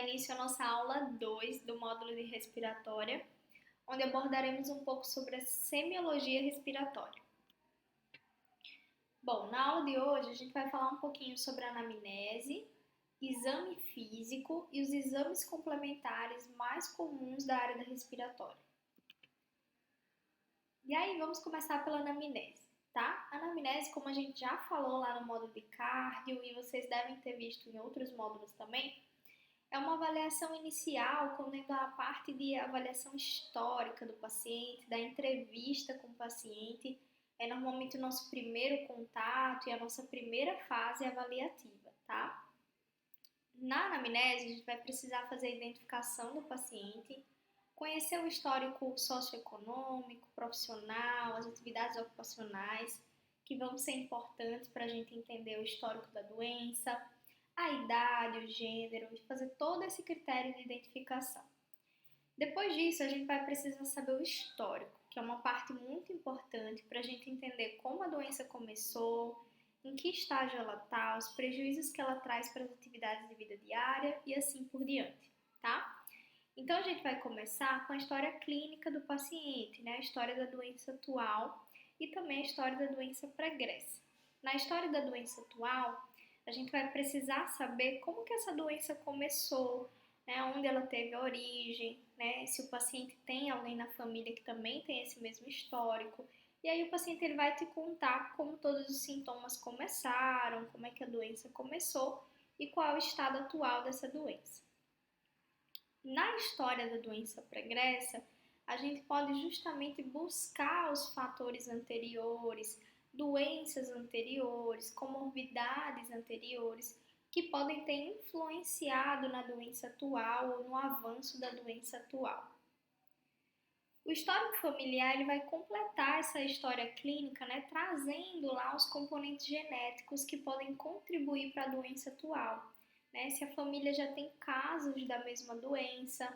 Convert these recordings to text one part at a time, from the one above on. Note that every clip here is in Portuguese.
início à nossa aula 2 do módulo de respiratória, onde abordaremos um pouco sobre a semiologia respiratória. Bom, na aula de hoje a gente vai falar um pouquinho sobre a anamnese, exame físico e os exames complementares mais comuns da área da respiratória. E aí, vamos começar pela anamnese, tá? A anamnese, como a gente já falou lá no módulo de cardio e vocês devem ter visto em outros módulos também, é uma avaliação inicial, contendo a parte de avaliação histórica do paciente, da entrevista com o paciente. É normalmente o nosso primeiro contato e a nossa primeira fase avaliativa, tá? Na anamnese, a gente vai precisar fazer a identificação do paciente, conhecer o histórico socioeconômico, profissional, as atividades ocupacionais, que vão ser importantes para a gente entender o histórico da doença, a idade, o gênero, e fazer todo esse critério de identificação. Depois disso, a gente vai precisar saber o histórico, que é uma parte muito importante para a gente entender como a doença começou, em que estágio ela está, os prejuízos que ela traz para as atividades de vida diária e assim por diante, tá? Então, a gente vai começar com a história clínica do paciente, né? A história da doença atual e também a história da doença pregressa. Na história da doença atual, a gente vai precisar saber como que essa doença começou, né? Onde ela teve a origem, né? Se o paciente tem alguém na família que também tem esse mesmo histórico. E aí o paciente ele vai te contar como todos os sintomas começaram, como é que a doença começou e qual é o estado atual dessa doença. Na história da doença pregressa, a gente pode justamente buscar os fatores anteriores, doenças anteriores, comorbidades anteriores, que podem ter influenciado na doença atual ou no avanço da doença atual. O histórico familiar ele vai completar essa história clínica, né, trazendo lá os componentes genéticos que podem contribuir para a doença atual. Né, se a família já tem casos da mesma doença,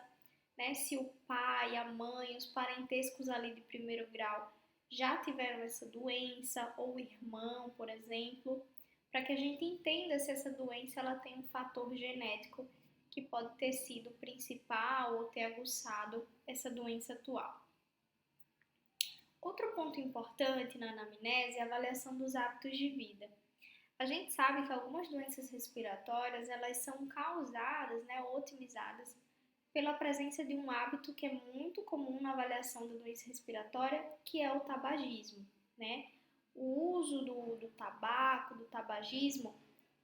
né, se o pai, a mãe, os parentescos ali de primeiro grau já tiveram essa doença, ou o irmão, por exemplo, para que a gente entenda se essa doença ela tem um fator genético que pode ter sido o principal ou ter aguçado essa doença atual. Outro ponto importante na anamnese é a avaliação dos hábitos de vida. A gente sabe que algumas doenças respiratórias elas são causadas, né, ou otimizadas pela presença de um hábito que é muito comum na avaliação da doença respiratória, que é o tabagismo, né? O uso do tabaco, do tabagismo,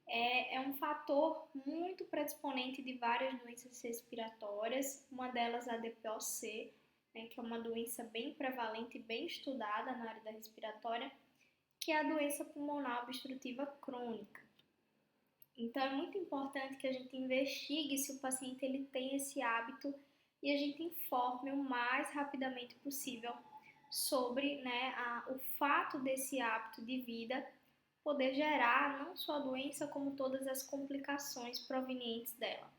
é um fator muito predisponente de várias doenças respiratórias, uma delas a DPOC, né, que é uma doença bem prevalente e bem estudada na área da respiratória, que é a doença pulmonar obstrutiva crônica. Então, é muito importante que a gente investigue se o paciente ele tem esse hábito e a gente informe o mais rapidamente possível sobre, né, o fato desse hábito de vida poder gerar não só a doença, como todas as complicações provenientes dela.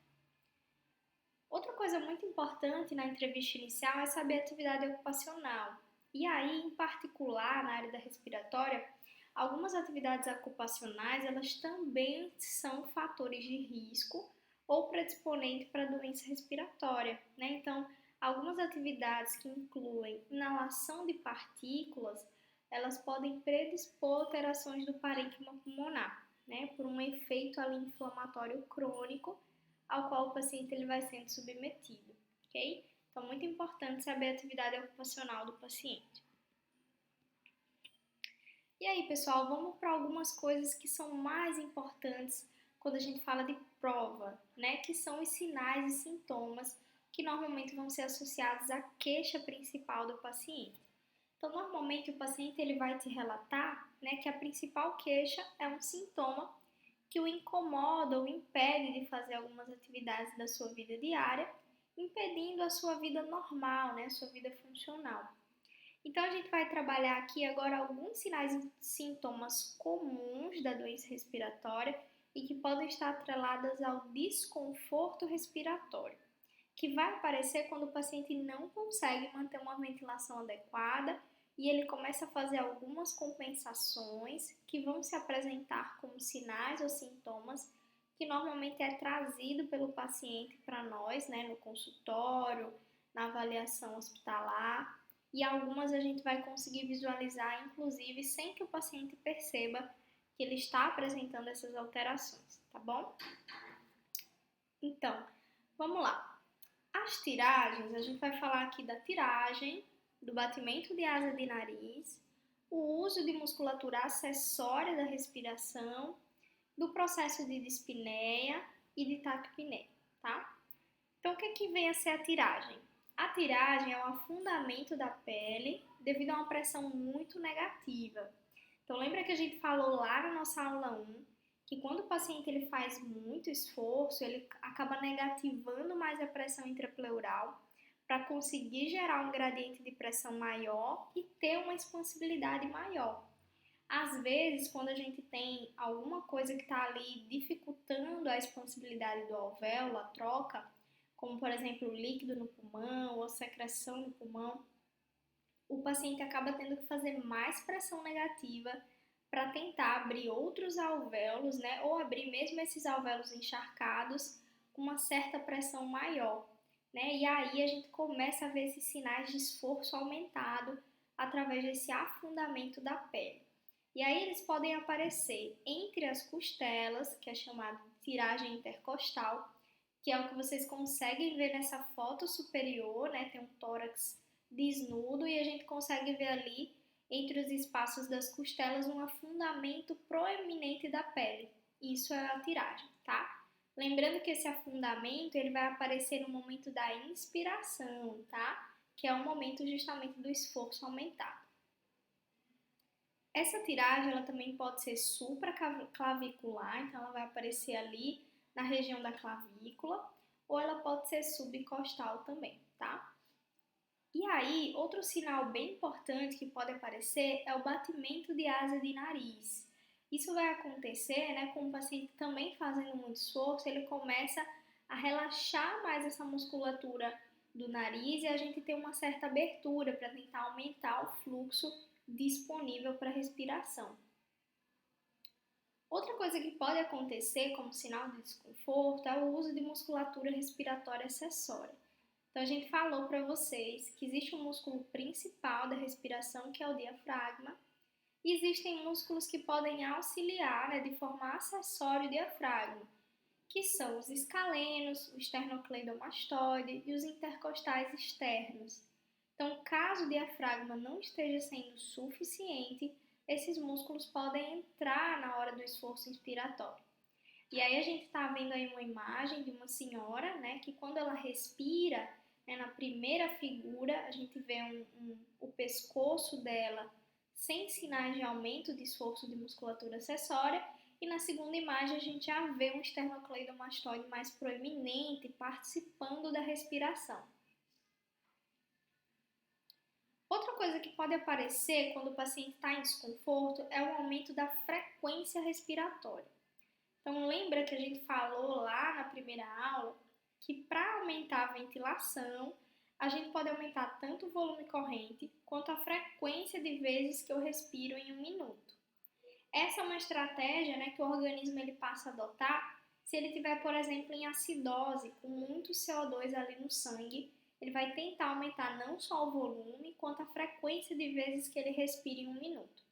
Outra coisa muito importante na entrevista inicial é saber a atividade ocupacional. E aí, em particular, na área da respiratória, algumas atividades ocupacionais, elas também são fatores de risco ou predisponente para a doença respiratória, né? Então, algumas atividades que incluem inalação de partículas, elas podem predispor alterações do parênquima pulmonar, né? Por um efeito ali inflamatório crônico ao qual o paciente ele vai sendo submetido, ok? Então, muito importante saber a atividade ocupacional do paciente. E aí, pessoal, vamos para algumas coisas que são mais importantes quando a gente fala de prova, né? Que são os sinais e sintomas que normalmente vão ser associados à queixa principal do paciente. Então, normalmente o paciente ele vai te relatar, né, que a principal queixa é um sintoma que o incomoda ou impede de fazer algumas atividades da sua vida diária, impedindo a sua vida normal, né, a sua vida funcional. Então, a gente vai trabalhar aqui agora alguns sinais e sintomas comuns da doença respiratória e que podem estar atreladas ao desconforto respiratório, que vai aparecer quando o paciente não consegue manter uma ventilação adequada e ele começa a fazer algumas compensações que vão se apresentar como sinais ou sintomas que normalmente é trazido pelo paciente para nós, né, no consultório, na avaliação hospitalar, e algumas a gente vai conseguir visualizar, inclusive, sem que o paciente perceba que ele está apresentando essas alterações, tá bom? Então, vamos lá. As tiragens, a gente vai falar aqui da tiragem, do batimento de asa de nariz, o uso de musculatura acessória da respiração, do processo de dispneia e de taquipneia, tá? Então, o que vem a ser a tiragem? A tiragem é o afundamento da pele devido a uma pressão muito negativa. Então, lembra que a gente falou lá na nossa aula 1 que quando o paciente ele faz muito esforço, ele acaba negativando mais a pressão intrapleural para conseguir gerar um gradiente de pressão maior e ter uma expansibilidade maior. Às vezes, quando a gente tem alguma coisa que está ali dificultando a expansibilidade do alvéolo, a troca, como por exemplo o líquido no pulmão ou secreção no pulmão, o paciente acaba tendo que fazer mais pressão negativa para tentar abrir outros alvéolos, né? Ou abrir mesmo esses alvéolos encharcados com uma certa pressão maior, né? E aí a gente começa a ver esses sinais de esforço aumentado através desse afundamento da pele. E aí eles podem aparecer entre as costelas, que é chamado de tiragem intercostal, que é o que vocês conseguem ver nessa foto superior, né? Tem um tórax desnudo e a gente consegue ver ali entre os espaços das costelas um afundamento proeminente da pele. Isso é a tiragem, tá? Lembrando que esse afundamento ele vai aparecer no momento da inspiração, tá? Que é o momento justamente do esforço aumentado. Essa tiragem ela também pode ser supraclavicular, então ela vai aparecer ali na região da clavícula, ou ela pode ser subcostal também, tá? E aí, outro sinal bem importante que pode aparecer é o batimento de asa de nariz. Isso vai acontecer, né, com o paciente também fazendo muito esforço, ele começa a relaxar mais essa musculatura do nariz e a gente tem uma certa abertura para tentar aumentar o fluxo disponível para respiração. Outra coisa que pode acontecer como sinal de desconforto é o uso de musculatura respiratória acessória. Então a gente falou para vocês que existe um músculo principal da respiração que é o diafragma e existem músculos que podem auxiliar, né, de forma acessória o diafragma, que são os escalenos, o esternocleidomastoide e os intercostais externos. Então, caso o diafragma não esteja sendo suficiente, esses músculos podem entrar na hora do esforço inspiratório. E aí a gente está vendo aí uma imagem de uma senhora, né, que quando ela respira, né, na primeira figura, a gente vê o pescoço dela sem sinais de aumento de esforço de musculatura acessória, e na segunda imagem a gente já vê um esternocleidomastoide mais proeminente participando da respiração. Outra coisa que pode aparecer quando o paciente está em desconforto é o aumento da frequência respiratória. Então lembra que a gente falou lá na primeira aula que para aumentar a ventilação, a gente pode aumentar tanto o volume corrente quanto a frequência de vezes que eu respiro em 1 minuto. Essa é uma estratégia, né, que o organismo ele passa a adotar se ele tiver, por exemplo, em acidose, com muito CO2 ali no sangue. Ele vai tentar aumentar não só o volume, quanto a frequência de vezes que ele respira em 1 minuto.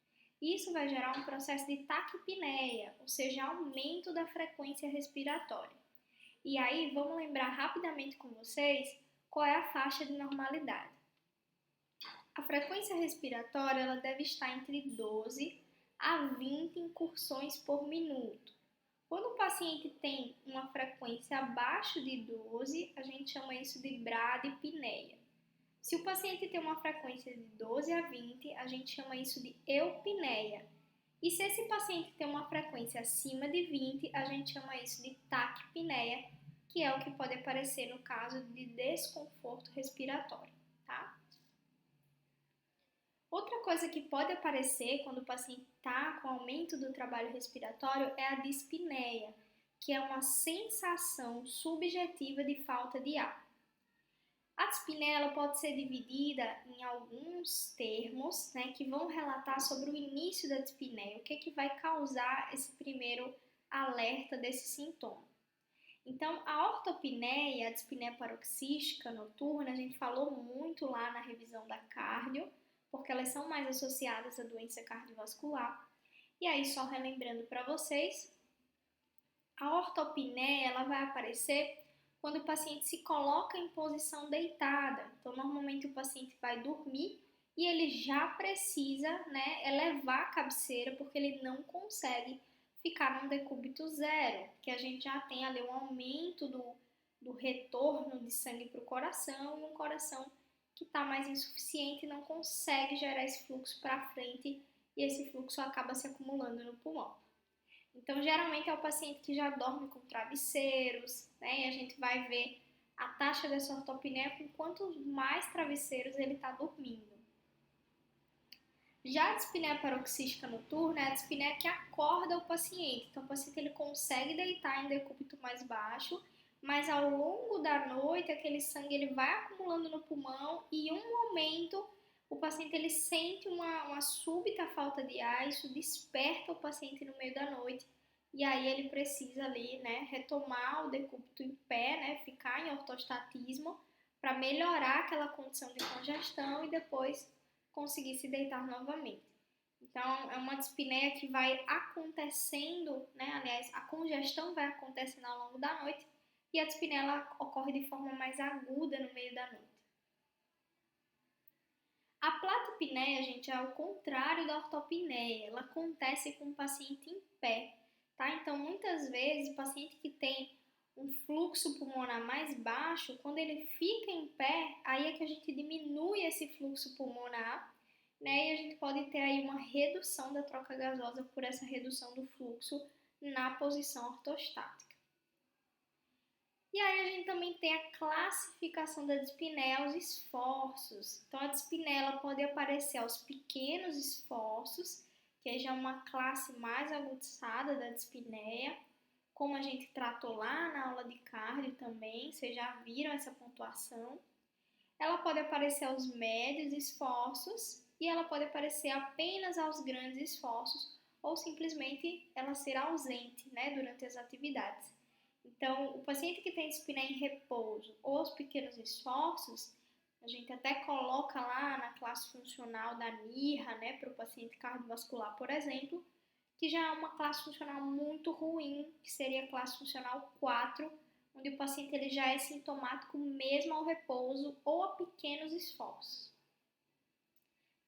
Isso vai gerar um processo de taquipneia, ou seja, aumento da frequência respiratória. E aí, vamos lembrar rapidamente com vocês qual é a faixa de normalidade. A frequência respiratória ela deve estar entre 12 a 20 incursões por minuto. Quando o paciente tem uma frequência abaixo de 12, a gente chama isso de bradipneia. Se o paciente tem uma frequência de 12 a 20, a gente chama isso de eupneia. E se esse paciente tem uma frequência acima de 20, a gente chama isso de taquipneia, que é o que pode aparecer no caso de desconforto respiratório, tá? Outra coisa que pode aparecer quando o paciente está com aumento do trabalho respiratório é a dispneia, que é uma sensação subjetiva de falta de ar. A dispneia pode ser dividida em alguns termos, né, que vão relatar sobre o início da dispneia, o que vai causar esse primeiro alerta desse sintoma. Então, a ortopneia, a dispneia paroxística noturna, a gente falou muito lá na revisão da cardio, porque elas são mais associadas à doença cardiovascular. E aí, só relembrando para vocês, a ortopneia ela vai aparecer quando o paciente se coloca em posição deitada. Então, normalmente o paciente vai dormir e ele já precisa, né, elevar a cabeceira porque ele não consegue ficar num decúbito zero, que a gente já tem ali um aumento do retorno de sangue para o coração e um coração que está mais insuficiente e não consegue gerar esse fluxo para frente e esse fluxo acaba se acumulando no pulmão. Então, geralmente é o paciente que já dorme com travesseiros, né? E a gente vai ver a taxa dessa ortopneia com quantos mais travesseiros ele está dormindo. Já a dispneia paroxística noturna é a dispneia que acorda o paciente. Então, o paciente ele consegue deitar em decúbito mais baixo, mas ao longo da noite aquele sangue ele vai acumulando no pulmão e em um momento o paciente ele sente uma súbita falta de ar, isso desperta o paciente no meio da noite e aí ele precisa ali, né, retomar o decúbito em pé, né, ficar em ortostatismo para melhorar aquela condição de congestão e depois conseguir se deitar novamente. Então, é uma dispneia que vai acontecendo, né, aliás, a congestão vai acontecendo ao longo da noite e a dispneia ela ocorre de forma mais aguda no meio da noite. A platopneia, gente, é o contrário da ortopneia. Ela acontece com o paciente em pé, tá? Então, muitas vezes, o paciente que tem um fluxo pulmonar mais baixo, quando ele fica em pé, aí é que a gente diminui esse fluxo pulmonar, né? E a gente pode ter aí uma redução da troca gasosa por essa redução do fluxo na posição ortostática. E aí a gente também tem a classificação da dispneia aos esforços. Então a dispneia pode aparecer aos pequenos esforços, que já é uma classe mais aguçada da dispneia, como a gente tratou lá na aula de cardio também, vocês já viram essa pontuação. Ela pode aparecer aos médios esforços e ela pode aparecer apenas aos grandes esforços ou simplesmente ela ser ausente, né, durante as atividades. Então, o paciente que tem dispneia em repouso ou os pequenos esforços, a gente até coloca lá na classe funcional da NIRA, né, para o paciente cardiovascular, por exemplo, que já é uma classe funcional muito ruim, que seria a classe funcional 4, onde o paciente ele já é sintomático mesmo ao repouso ou a pequenos esforços.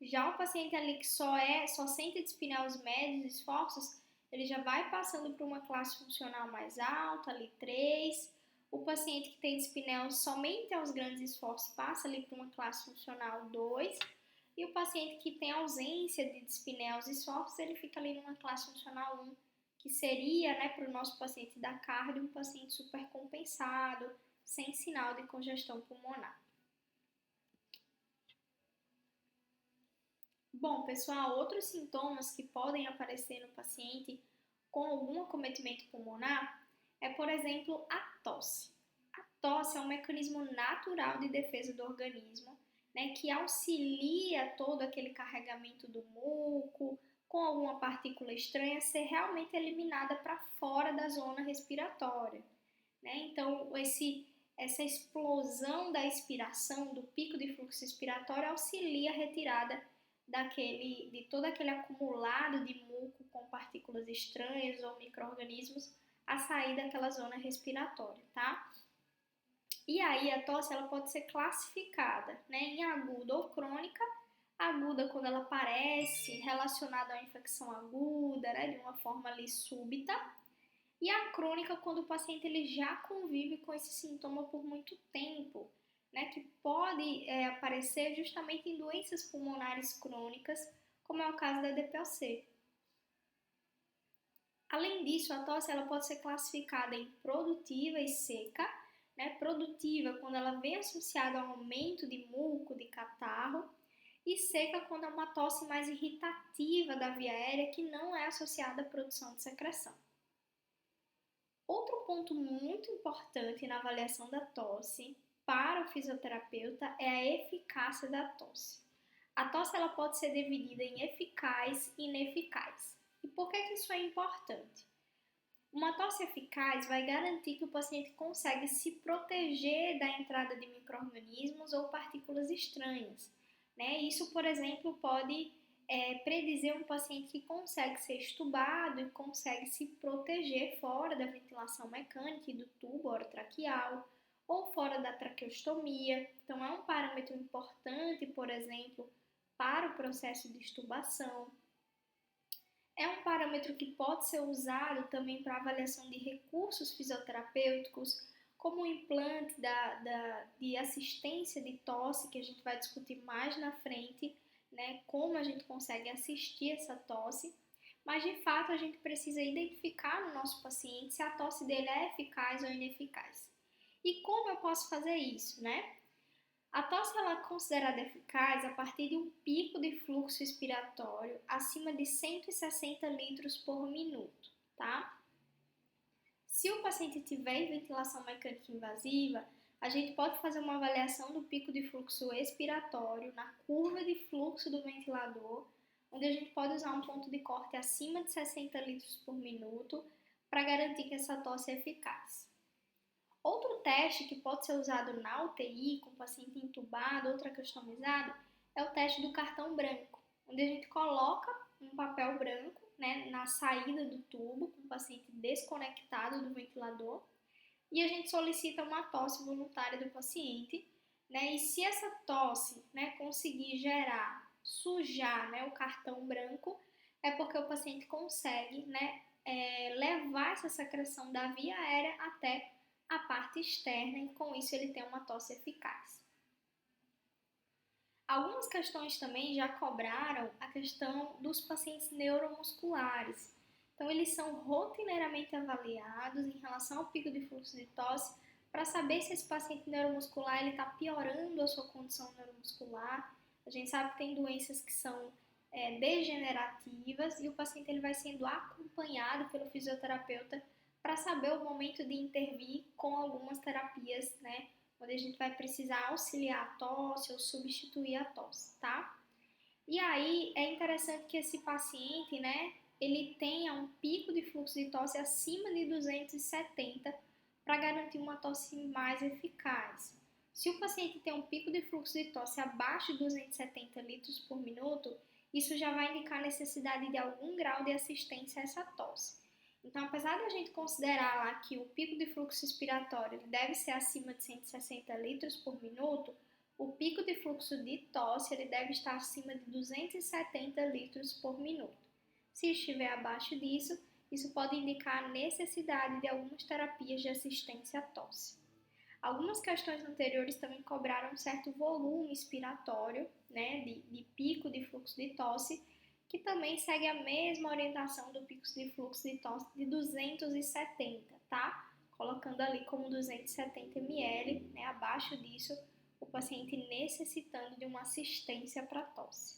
Já o paciente ali que só sente dispneia aos médios esforços, ele já vai passando por uma classe funcional mais alta, ali 3. O paciente que tem dispneia somente aos grandes esforços passa ali por uma classe funcional 2. E o paciente que tem ausência de dispneia aos esforços, ele fica ali numa classe funcional 1, que seria, né, para o nosso paciente da cardio, um paciente supercompensado, sem sinal de congestão pulmonar. Bom, pessoal, outros sintomas que podem aparecer no paciente com algum acometimento pulmonar é, por exemplo, a tosse. A tosse é um mecanismo natural de defesa do organismo, né, que auxilia todo aquele carregamento do muco com alguma partícula estranha a ser realmente eliminada para fora da zona respiratória, né? Então, essa explosão da expiração, do pico de fluxo expiratório, auxilia a retirada de todo aquele acumulado de muco com partículas estranhas ou micro-organismos a sair daquela zona respiratória, tá? E aí a tosse ela pode ser classificada, né, em aguda ou crônica. Aguda quando ela aparece relacionada a uma infecção aguda, né, de uma forma ali súbita. E a crônica quando o paciente ele já convive com esse sintoma por muito tempo, né, que pode aparecer justamente em doenças pulmonares crônicas, como é o caso da DPOC. Além disso, a tosse ela pode ser classificada em produtiva e seca, né? Produtiva quando ela vem associada ao aumento de muco, de catarro, e seca quando é uma tosse mais irritativa da via aérea que não é associada à produção de secreção. Outro ponto muito importante na avaliação da tosse para o fisioterapeuta é a eficácia da tosse. A tosse ela pode ser dividida em eficaz e ineficaz. E por que isso é importante? Uma tosse eficaz vai garantir que o paciente consegue se proteger da entrada de micro-organismos ou partículas estranhas, né? Isso, por exemplo, pode predizer um paciente que consegue ser extubado e consegue se proteger fora da ventilação mecânica e do tubo orotraqueal ou fora da traqueostomia. Então, é um parâmetro importante, por exemplo, para o processo de extubação. É um parâmetro que pode ser usado também para avaliação de recursos fisioterapêuticos, como o implante de assistência de tosse, que a gente vai discutir mais na frente, né, como a gente consegue assistir essa tosse. Mas, de fato, a gente precisa identificar no nosso paciente se a tosse dele é eficaz ou ineficaz. E como eu posso fazer isso, né? A tosse ela é considerada eficaz a partir de um pico de fluxo expiratório acima de 160 litros por minuto, tá? Se o paciente tiver ventilação mecânica invasiva, a gente pode fazer uma avaliação do pico de fluxo expiratório na curva de fluxo do ventilador, onde a gente pode usar um ponto de corte acima de 60 litros por minuto para garantir que essa tosse é eficaz. Outro teste que pode ser usado na UTI, com o paciente entubado ou traqueostomizado, é o teste do cartão branco, onde a gente coloca um papel branco, né, na saída do tubo, com o paciente desconectado do ventilador, e a gente solicita uma tosse voluntária do paciente, né, e se essa tosse, né, conseguir sujar, né, o cartão branco, é porque o paciente consegue, né, levar essa secreção da via aérea até a parte externa e com isso ele tem uma tosse eficaz. Algumas questões também já cobraram a questão dos pacientes neuromusculares. Então, eles são rotineiramente avaliados em relação ao pico de fluxo de tosse para saber se esse paciente neuromuscular está piorando a sua condição neuromuscular. A gente sabe que tem doenças que são degenerativas e o paciente ele vai sendo acompanhado pelo fisioterapeuta para saber o momento de intervir com algumas terapias, né, onde a gente vai precisar auxiliar a tosse ou substituir a tosse, tá? E aí é interessante que esse paciente, né, ele tenha um pico de fluxo de tosse acima de 270 para garantir uma tosse mais eficaz. Se o paciente tem um pico de fluxo de tosse abaixo de 270 litros por minuto, isso já vai indicar a necessidade de algum grau de assistência a essa tosse. Então, apesar de a gente considerar lá que o pico de fluxo expiratório deve ser acima de 160 litros por minuto, o pico de fluxo de tosse ele deve estar acima de 270 litros por minuto. Se estiver abaixo disso, isso pode indicar a necessidade de algumas terapias de assistência à tosse. Algumas questões anteriores também cobraram um certo volume expiratório, né, de pico de fluxo de tosse, que também segue a mesma orientação do pico de fluxo de tosse de 270, tá? Colocando ali como 270 ml, né? Abaixo disso, o paciente necessitando de uma assistência para tosse.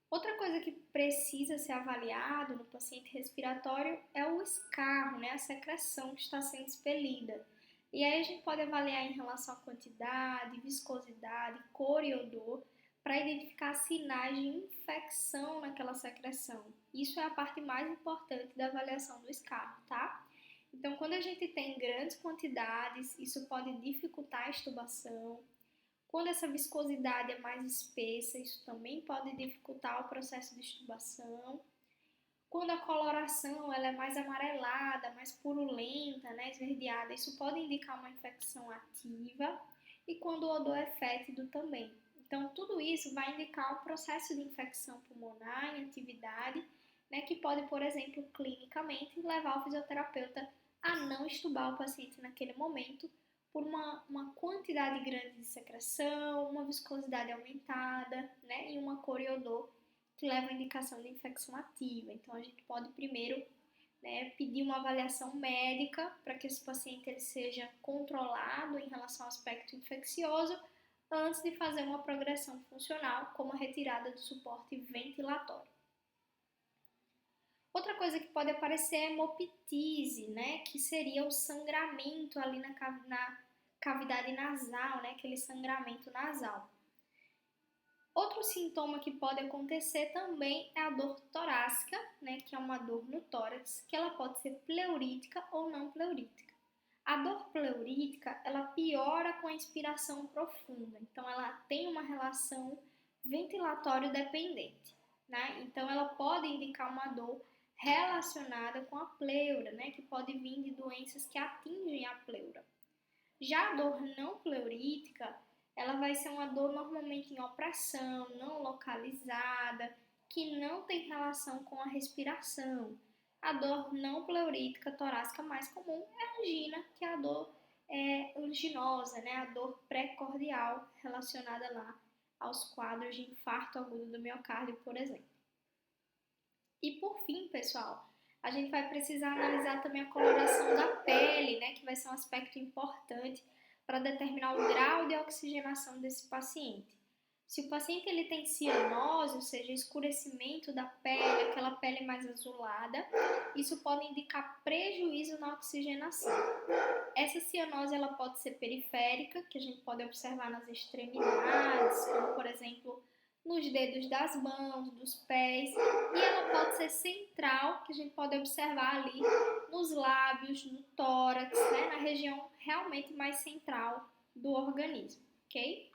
Outra coisa que precisa ser avaliado no paciente respiratório é o escarro, né? A secreção que está sendo expelida. E aí a gente pode avaliar em relação à quantidade, viscosidade, cor e odor, para identificar sinais de infecção naquela secreção. Isso é a parte mais importante da avaliação do escarro, tá? Então, quando a gente tem grandes quantidades, isso pode dificultar a extubação. Quando essa viscosidade é mais espessa, isso também pode dificultar o processo de extubação. Quando a coloração ela é mais amarelada, mais purulenta, né, esverdeada, isso pode indicar uma infecção ativa. E quando o odor é fétido também. Então, tudo isso vai indicar o processo de infecção pulmonar em atividade, né, que pode, por exemplo, clinicamente, levar o fisioterapeuta a não extubar o paciente naquele momento por uma quantidade grande de secreção, uma viscosidade aumentada, né, e uma cor e odor que leva a indicação de infecção ativa. Então, a gente pode primeiro, né, pedir uma avaliação médica para que esse paciente ele seja controlado em relação ao aspecto infeccioso antes de fazer uma progressão funcional, como a retirada do suporte ventilatório. Outra coisa que pode aparecer é hemoptise, né, que seria o sangramento ali na cavidade nasal, né, aquele sangramento nasal. Outro sintoma que pode acontecer também é a dor torácica, né, que é uma dor no tórax, que ela pode ser pleurítica ou não pleurítica. A dor pleurítica, ela piora com a inspiração profunda, então ela tem uma relação ventilatório dependente, né? Então ela pode indicar uma dor relacionada com a pleura, né, que pode vir de doenças que atingem a pleura. Já a dor não pleurítica, ela vai ser uma dor normalmente em opressão, não localizada, que não tem relação com a respiração. A dor não pleurítica torácica mais comum é a angina, que é a dor anginosa, né? A dor pré-cordial relacionada lá aos quadros de infarto agudo do miocárdio, por exemplo. E por fim, pessoal, a gente vai precisar analisar também a coloração da pele, né, que vai ser um aspecto importante para determinar o grau de oxigenação desse paciente. Se o paciente ele tem cianose, ou seja, escurecimento da pele, aquela pele mais azulada, isso pode indicar prejuízo na oxigenação. Essa cianose ela pode ser periférica, que a gente pode observar nas extremidades, como por exemplo nos dedos das mãos, dos pés, e ela pode ser central, que a gente pode observar ali nos lábios, no tórax, né, na região realmente mais central do organismo, ok?